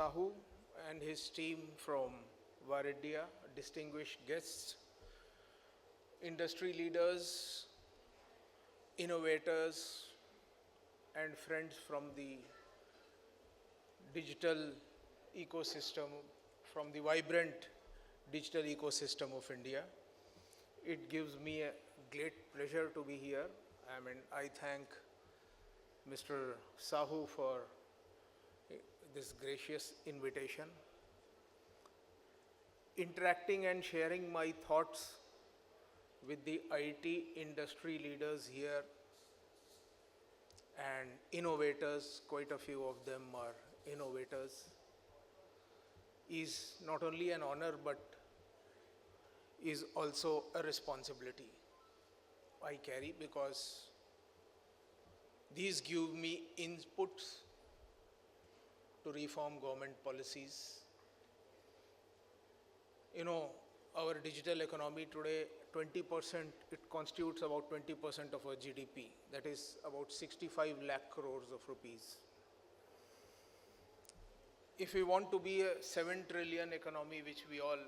Sahu and his team from VARINDIA, distinguished guests, industry leaders, innovators, and friends from the digital ecosystem, from the vibrant digital ecosystem of India. It gives me a great pleasure to be here. I thank Mr. Sahu for this gracious invitation. Interacting and sharing my thoughts with the IT industry leaders here and innovators, quite a few of them are innovators, is not only an honor but is also a responsibility I carry, because these give me inputs to reform government policies. You know, our digital economy today, 20%, it constitutes about 20% of our GDP. That is about 65 lakh crores of rupees. If we want to be a 7 trillion economy, which we all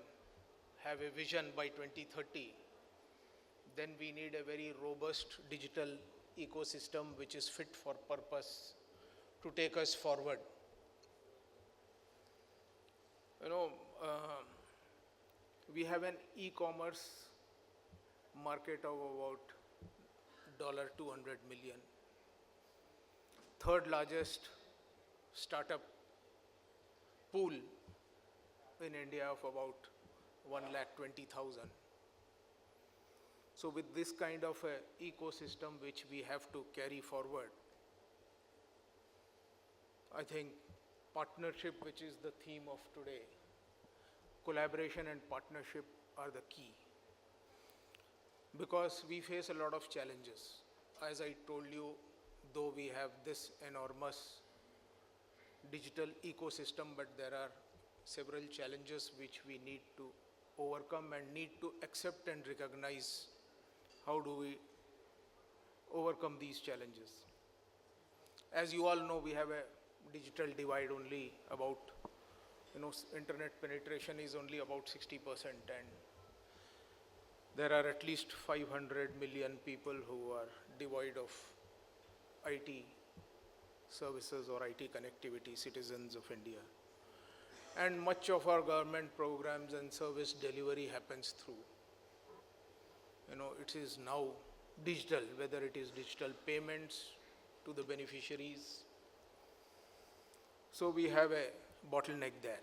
have a vision by 2030, then we need a very robust digital ecosystem which is fit for purpose to take us forward. You know, we have an e-commerce market of about $200 million. Third largest startup pool in India of about 1,20,000. So with this kind of a ecosystem which we have to carry forward, I think partnership, which is the theme of today, collaboration and partnership are the key. Because we face a lot of challenges. As I told you, though we have this enormous digital ecosystem, but there are several challenges which we need to overcome and need to accept and recognize. How do we overcome these challenges? As you all know, we have a digital divide. Only about, internet penetration is only about 60%, and there are at least 500 million people who are devoid of IT services or IT connectivity, citizens of India. And much of our government programs and service delivery happens through, it is now digital, whether it is digital payments to the beneficiaries. So we have a bottleneck there.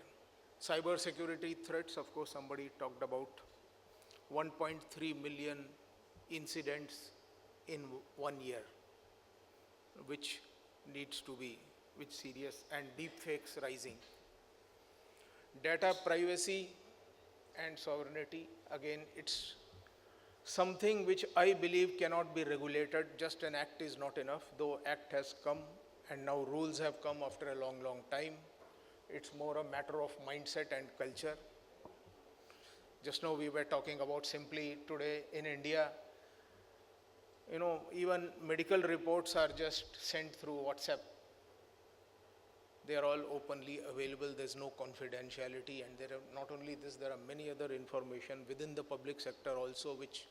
Cyber security threats, of course, somebody talked about 1.3 million incidents in 1 year, which needs to be serious, and deep fakes rising. Data privacy and sovereignty, again, it's something which I believe cannot be regulated. Just an act is not enough, though act has come and now rules have come after a long, long time. It's more a matter of mindset and culture. Just now we were talking about simply today in India, even medical reports are just sent through WhatsApp. They are all openly available. There's no confidentiality, and there are not only this, there are many other information within the public sector also which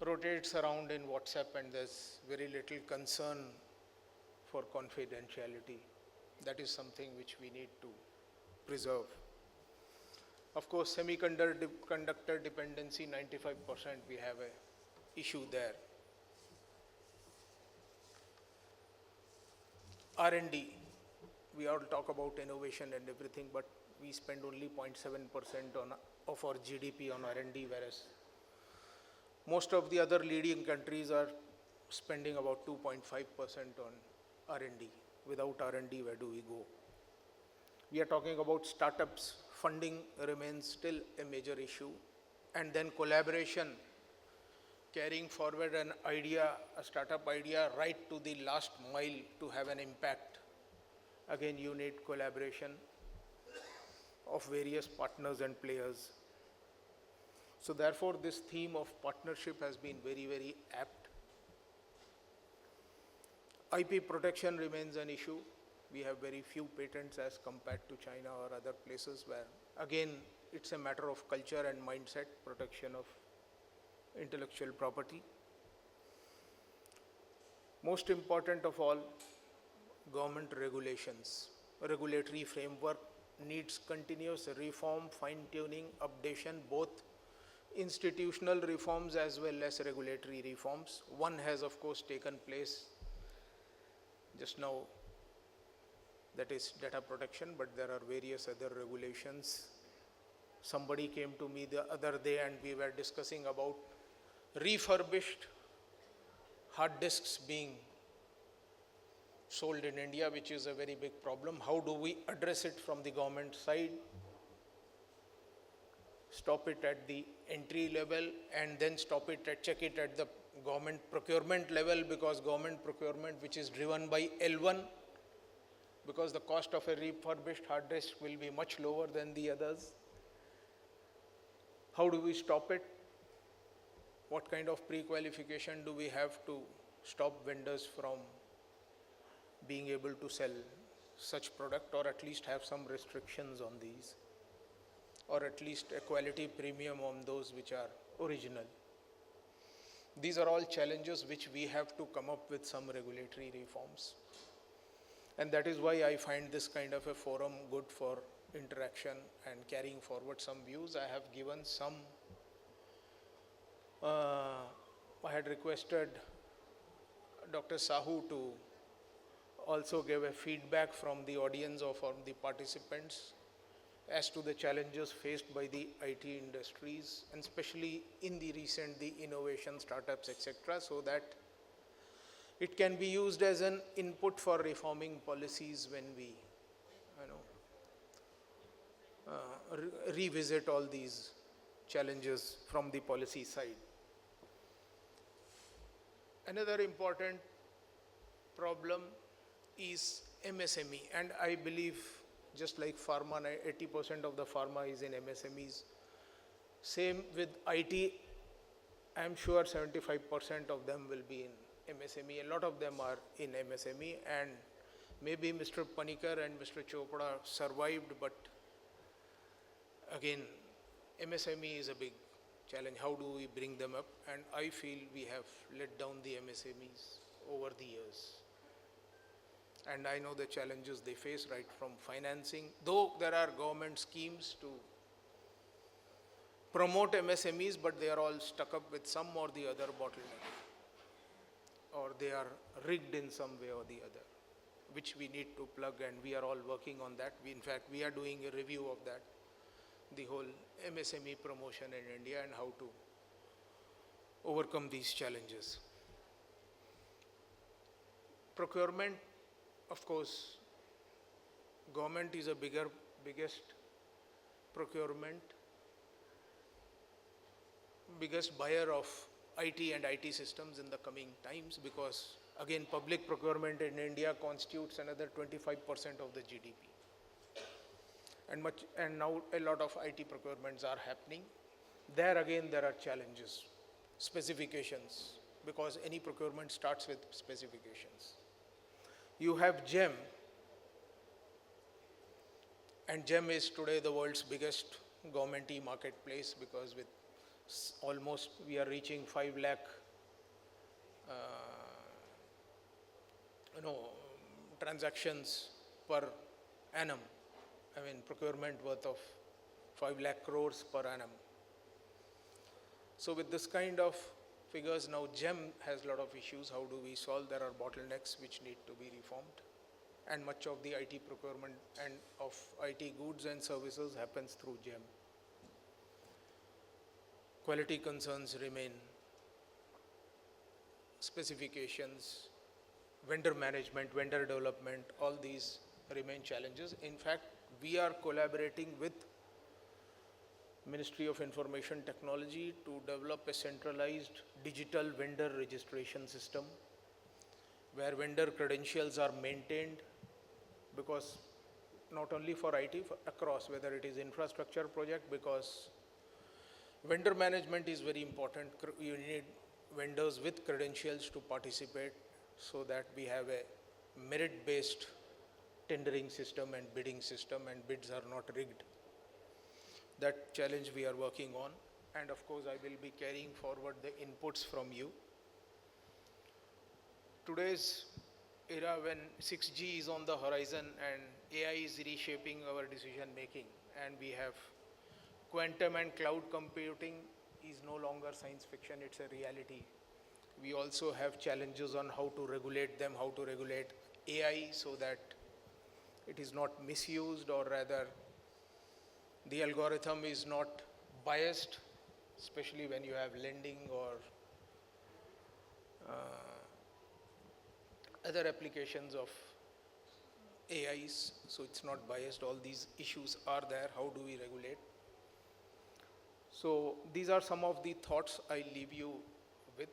rotates around in WhatsApp, and there's very little concern for confidentiality. That is something which we need to preserve. Of course, semiconductor dependency, 95%, we have an issue there. R&D, we all talk about innovation and everything, but we spend only 0.7% of our GDP on R&D, whereas most of the other leading countries are spending about 2.5% on R&D. Without R&D, where do we go? We are talking about startups. Funding remains still a major issue. And then collaboration, carrying forward an idea, a startup idea, right to the last mile to have an impact. Again, you need collaboration of various partners and players. So therefore, this theme of partnership has been very, very apt. IP protection remains an issue. We have very few patents as compared to China or other places where, again, it's a matter of culture and mindset, protection of intellectual property. Most important of all, government regulations. Regulatory framework needs continuous reform, fine-tuning, updation, both institutional reforms as well as regulatory reforms. One has, of course, taken place just now, that is data protection, but there are various other regulations. Somebody came to me the other day and we were discussing about refurbished hard disks being sold in India, which is a very big problem. How do we address it from the government side? Stop it at the entry level and then check it at the government procurement level, because government procurement, which is driven by L1, because the cost of a refurbished hard disk will be much lower than the others. How do we stop it? What kind of pre-qualification do we have to stop vendors from being able to sell such product, or at least have some restrictions on these, or at least a quality premium on those which are original? These are all challenges which we have to come up with some regulatory reforms. And that is why I find this kind of a forum good for interaction and carrying forward some views. I have given some, I had requested Dr. Sahu to also give a feedback from the audience or from the participants as to the challenges faced by the IT industries, and especially in the recent, the innovation startups, etc., so that it can be used as an input for reforming policies when we revisit all these challenges from the policy side. Another important problem is MSME, and I believe just like pharma, 80% of the pharma is in MSMEs. Same with IT, I am sure 75% of them will be in MSME. A lot of them are in MSME, and maybe Mr. Panikkar and Mr. Chopra survived, but again, MSME is a big challenge. How do we bring them up? And I feel we have let down the MSMEs over the years. And I know the challenges they face, right from financing, though there are government schemes to promote MSMEs, but they are all stuck up with some or the other bottleneck, or they are rigged in some way or the other, which we need to plug, and we are all working on that. In fact, we are doing a review of that, the whole MSME promotion in India and how to overcome these challenges. Procurement, of course, government is a biggest procurement, biggest buyer of IT and IT systems in the coming times, because again, public procurement in India constitutes another 25% of the GDP. And now a lot of IT procurements are happening. There again, there are challenges, specifications, because any procurement starts with specifications. You have GEM, and GEM is today the world's biggest government e-marketplace, because with almost we are reaching 5 lakh transactions per annum. I mean, procurement worth of 5 lakh crores per annum. So with this kind of figures, now GEM has a lot of issues. How do we solve? There are bottlenecks which need to be reformed. And much of the IT procurement and of IT goods and services happens through GEM. Quality concerns remain. Specifications, vendor management, vendor development, all these remain challenges. In fact, we are collaborating with Ministry of Information Technology to develop a centralized digital vendor registration system where vendor credentials are maintained, because not only for IT, for across, whether it is infrastructure project, because vendor management is very important. You need vendors with credentials to participate, so that we have a merit-based tendering system and bidding system, and bids are not rigged. That challenge we are working on, and of course I will be carrying forward the inputs from you. Today's era, when 6G is on the horizon and AI is reshaping our decision making, and we have quantum and cloud computing is no longer science fiction, it's a reality. We also have challenges on how to regulate them, how to regulate AI so that it is not misused, or rather the algorithm is not biased, especially when you have lending or other applications of AIs, so it's not biased. All these issues are there. How do we regulate? So these are some of the thoughts I leave you with,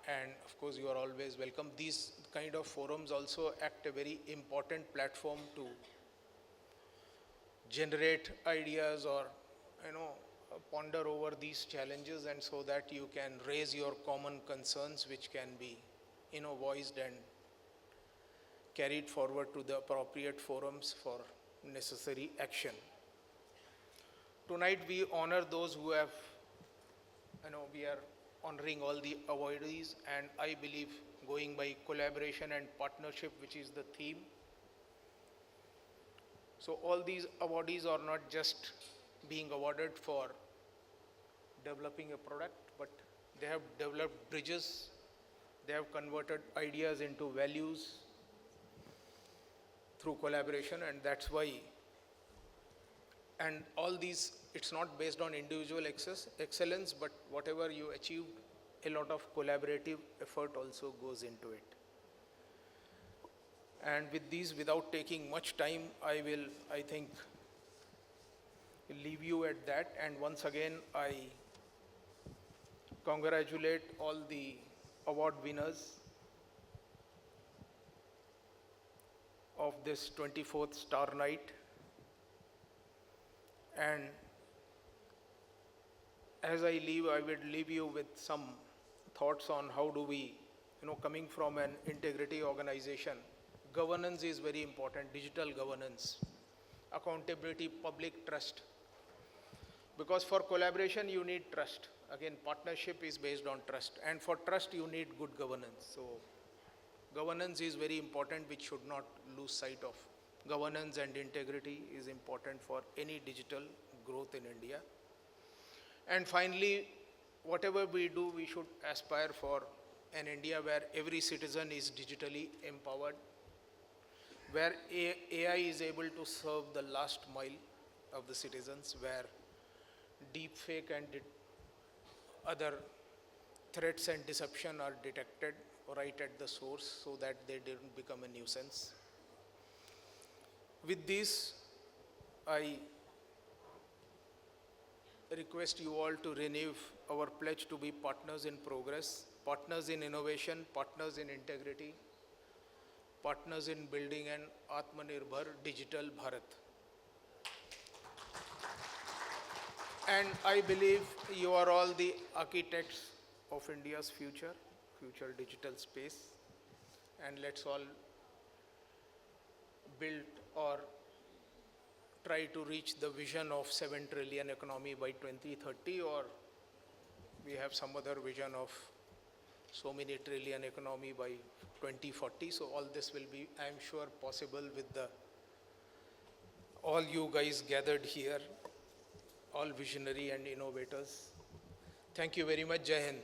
and of course you are always welcome. These kind of forums also act a very important platform to generate ideas, or ponder over these challenges, and so that you can raise your common concerns, which can be voiced and carried forward to the appropriate forums for necessary action. Tonight we honor those who have, we are honoring all the awardees, and I believe going by collaboration and partnership, which is the theme. So all these awardees are not just being awarded for developing a product, but they have developed bridges, they have converted ideas into values through collaboration, and that's why. And all these, it's not based on individual excellence, but whatever you achieve, a lot of collaborative effort also goes into it. And with these, without taking much time, I think, leave you at that. And once again, I congratulate all the award winners of this 24th Star Night. And as I leave, I will leave you with some thoughts on how do we, coming from an integrity organization, governance is very important, digital governance, accountability, public trust. Because for collaboration, you need trust. Again, partnership is based on trust. And for trust, you need good governance. So governance is very important, which should not lose sight of. Governance and integrity is important for any digital growth in India. And finally, whatever we do, we should aspire for an India where every citizen is digitally empowered, where AI is able to serve the last mile of the citizens, where deepfake and other threats and deception are detected right at the source, so that they didn't become a nuisance. With this, I request you all to renew our pledge to be partners in progress, partners in innovation, partners in integrity, partners in building an Atmanirbhar digital Bharat. And I believe you are all the architects of India's future digital space. And let's all build or try to reach the vision of 7 trillion economy by 2030, or we have some other vision of so many trillion economy by 2040. So all this will be, I am sure, possible with all you guys gathered here, all visionary and innovators. Thank you very much. Jai Hind.